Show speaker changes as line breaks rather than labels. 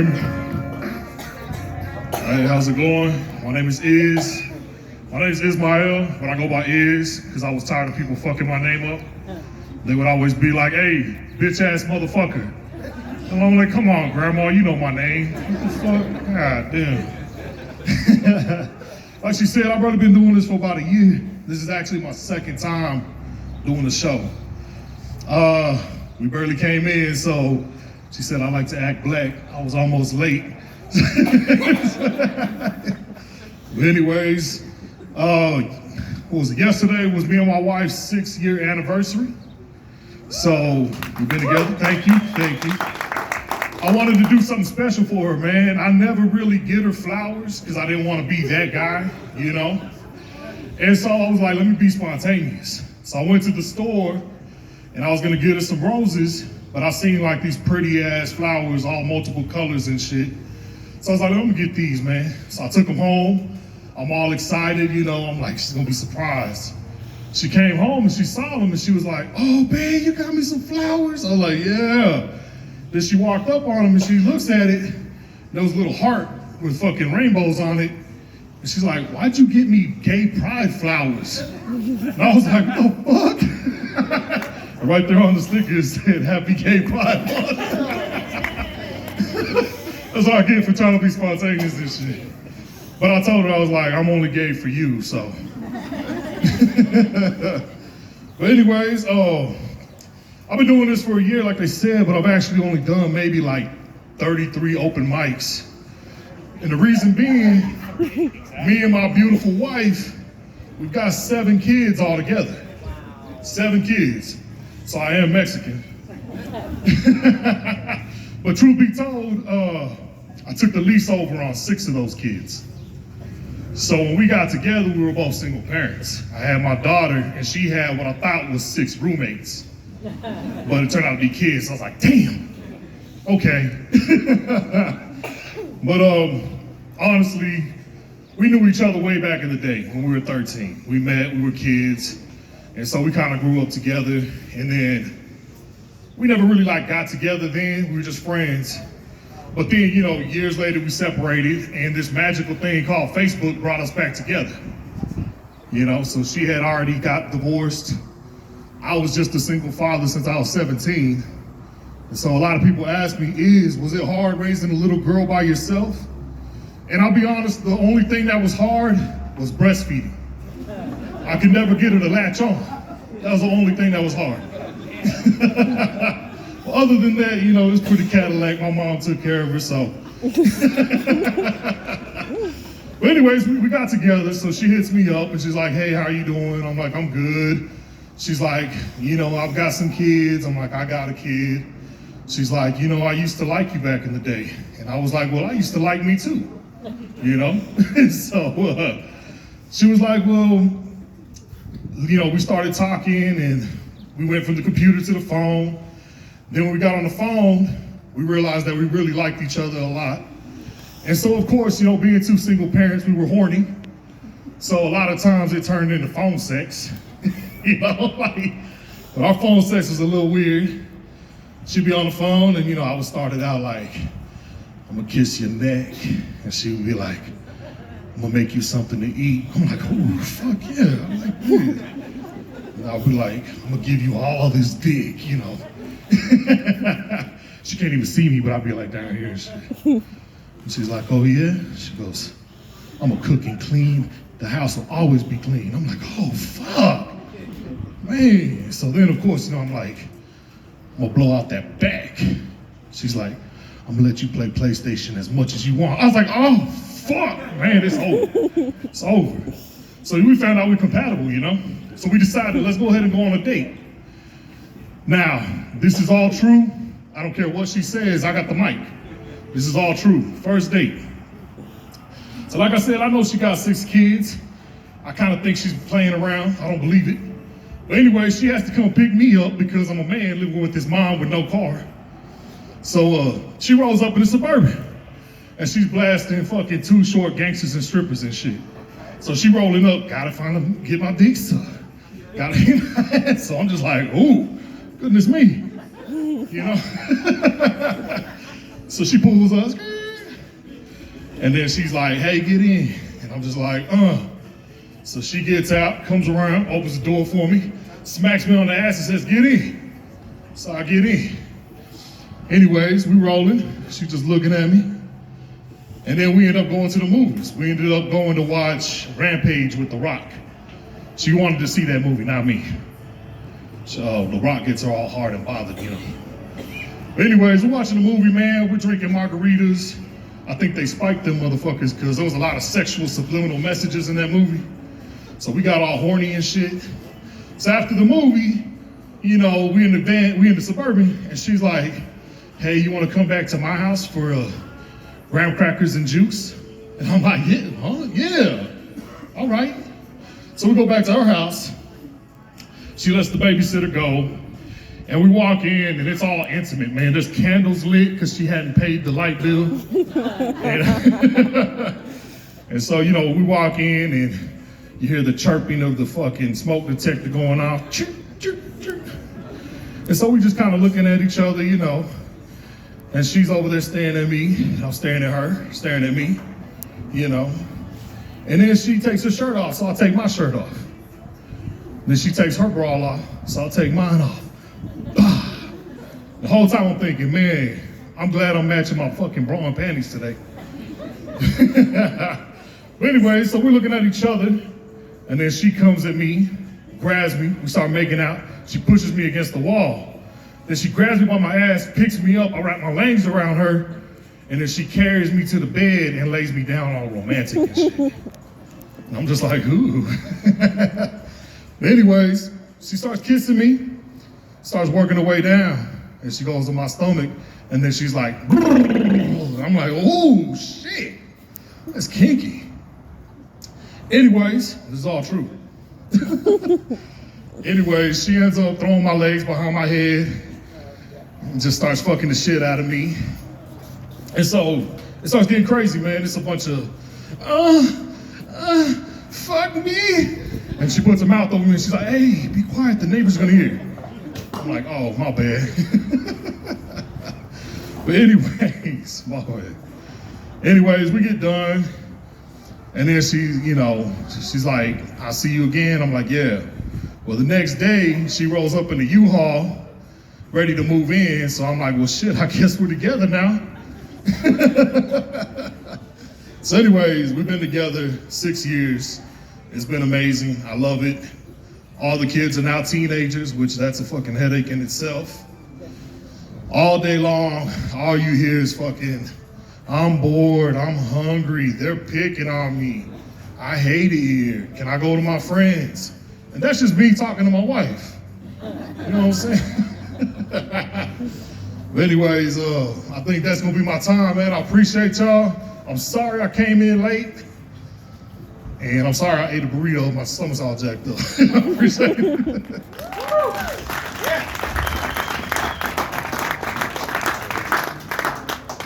heard me? Hey, how's it going? My name is Iz. My name is Ismail, but I go by Iz because I was tired of people fucking my name up. They would always be like, hey, bitch ass motherfucker. And I'm like, come on, grandma, you know my name. What the fuck? God damn. Like she said, I've already been doing this for about a year. This is actually my second time doing the show. We barely came in, so she said I like to act black. I was almost late. But anyways, what was it? Yesterday was me and my wife's 6-year anniversary. So we've been together. Thank you. I wanted to do something special for her, man. I never really get her flowers because I didn't want to be that guy, you know? And so I was like, let me be spontaneous. So I went to the store and I was gonna get her some roses, but I seen like these pretty ass flowers, all multiple colors and shit. So I was like, let me get these, man. So I took them home. I'm all excited, you know, I'm like, she's gonna be surprised. She came home and she saw them and she was like, oh, babe, you got me some flowers? I was like, yeah. Then she walked up on them and she looks at it, there was a little heart with fucking rainbows on it. And she's like, why'd you get me gay pride flowers? And I was like, what the fuck? Right there on the sticker it said, happy gay pride month. That's what I get for trying to be spontaneous and shit. But I told her, I was like, I'm only gay for you, so. But anyways, I've been doing this for a year, like they said, but I've actually only done maybe like 33 open mics. And the reason being, me and my beautiful wife, we've got 7 kids all together. 7 kids. So I am Mexican. But truth be told, I took the lease over on 6 of those kids. So when we got together, we were both single parents. I had my daughter, and she had what I thought was 6 roommates. But it turned out to be kids. So I was like, damn, okay. But honestly, we knew each other way back in the day when we were 13. We met, we were kids, and so we kind of grew up together. And then we never really like got together then, we were just friends. But then, you know, years later we separated and this magical thing called Facebook brought us back together. You know, so she had already got divorced. I was just a single father since I was 17. And so a lot of people ask me, was it hard raising a little girl by yourself? And I'll be honest, the only thing that was hard was breastfeeding. I could never get her to latch on. That was the only thing that was hard. Well, other than that, you know, it's pretty Cadillac. My mom took care of her, so. But anyways, we got together, so she hits me up and she's like, hey, how you doing? I'm like, I'm good. She's like, you know, I've got some kids. I'm like, I got a kid. She's like, you know, I used to like you back in the day. And I was like, well, I used to like me too, you know? So she was like, well, you know, we started talking and we went from the computer to the phone. Then when we got on the phone, we realized that we really liked each other a lot. And so, of course, you know, being 2 single parents, we were horny. So a lot of times it turned into phone sex. You know, like, but our phone sex was a little weird. She'd be on the phone and, you know, I would start it out like, I'm gonna kiss your neck. And she would be like, I'm gonna make you something to eat. I'm like, oh, fuck yeah. I'm like, yeah. And I'll be like, I'm gonna give you all this dick, you know. She can't even see me, but I'll be like down here and shit. And she's like, oh yeah? She goes, I'm gonna cook and clean. The house will always be clean. I'm like, oh fuck, man. So then of course, you know, I'm like, I'm gonna blow out that back. She's like, I'm gonna let you play PlayStation as much as you want. I was like, oh fuck, man, it's over. It's over. So we found out we're compatible, you know? So we decided, let's go ahead and go on a date. Now, this is all true. I don't care what she says, I got the mic. This is all true. First date. So like I said, I know she got 6 kids. I kind of think she's playing around. I don't believe it. But anyway, she has to come pick me up because I'm a man living with his mom with no car. So she rolls up in a Suburban and she's blasting fucking 2 short gangsters and strippers and shit. So she rolling up, gotta find them, get my dick sucked. Gotta get my ass. So I'm just like, ooh, goodness me. You know? So she pulls us, and then she's like, hey, get in. And I'm just like, So she gets out, comes around, opens the door for me, smacks me on the ass and says, get in. So I get in. Anyways, we rolling. She's just looking at me. And then we end up going to the movies. We ended up going to watch Rampage with The Rock. She wanted to see that movie, not me. So The Rock gets her all hard and bothered, you know. But anyways, we're watching the movie, man. We're drinking margaritas. I think they spiked them motherfuckers because there was a lot of sexual subliminal messages in that movie. So we got all horny and shit. So after the movie, you know, we in the van, we in the Suburban, and she's like, hey, you want to come back to my house for graham crackers and juice? And I'm like, yeah, huh? Yeah, all right. So we go back to her house. She lets the babysitter go. And we walk in, and it's all intimate, man. There's candles lit because she hadn't paid the light bill. And so, you know, we walk in, and you hear the chirping of the fucking smoke detector going off. Chirp, chirp, chirp. And so we just kind of looking at each other, you know. And she's over there staring at me. And I'm staring at her, staring at me, you know. And then she takes her shirt off, so I'll take my shirt off. Then she takes her bra off, so I'll take mine off. The whole time I'm thinking, man, I'm glad I'm matching my fucking bra and panties today. But anyway, so we're looking at each other, and then she comes at me, grabs me, we start making out. She pushes me against the wall. Then she grabs me by my ass, picks me up, I wrap my legs around her, and then she carries me to the bed and lays me down all romantic and shit. And I'm just like, ooh. But anyways, she starts kissing me, starts working her way down, and she goes to my stomach, and then she's like, I'm like, oh shit, that's kinky. Anyways, this is all true. Anyways, she ends up throwing my legs behind my head and just starts fucking the shit out of me. And so it starts getting crazy, man. It's a bunch of, fuck me. And she puts her mouth over me and she's like, hey, be quiet, the neighbor's gonna hear. I'm like, oh, my bad. But anyways, my bad. Anyways, we get done. And then she, you know, she's like, I'll see you again. I'm like, yeah. Well, the next day, she rolls up in the U-Haul, ready to move in. So I'm like, well, shit, I guess we're together now. So anyways, we've been together 6 years. It's been amazing. I love it. All the kids are now teenagers, which that's a fucking headache in itself. All day long, all you hear is fucking, I'm bored, I'm hungry, they're picking on me. I hate it here. Can I go to my friends? And that's just me talking to my wife. You know what I'm saying? But anyways, I think that's gonna be my time, man. I appreciate y'all. I'm sorry I came in late. And I'm sorry I ate a burrito. My stomach's all jacked up. I appreciate it. Yeah.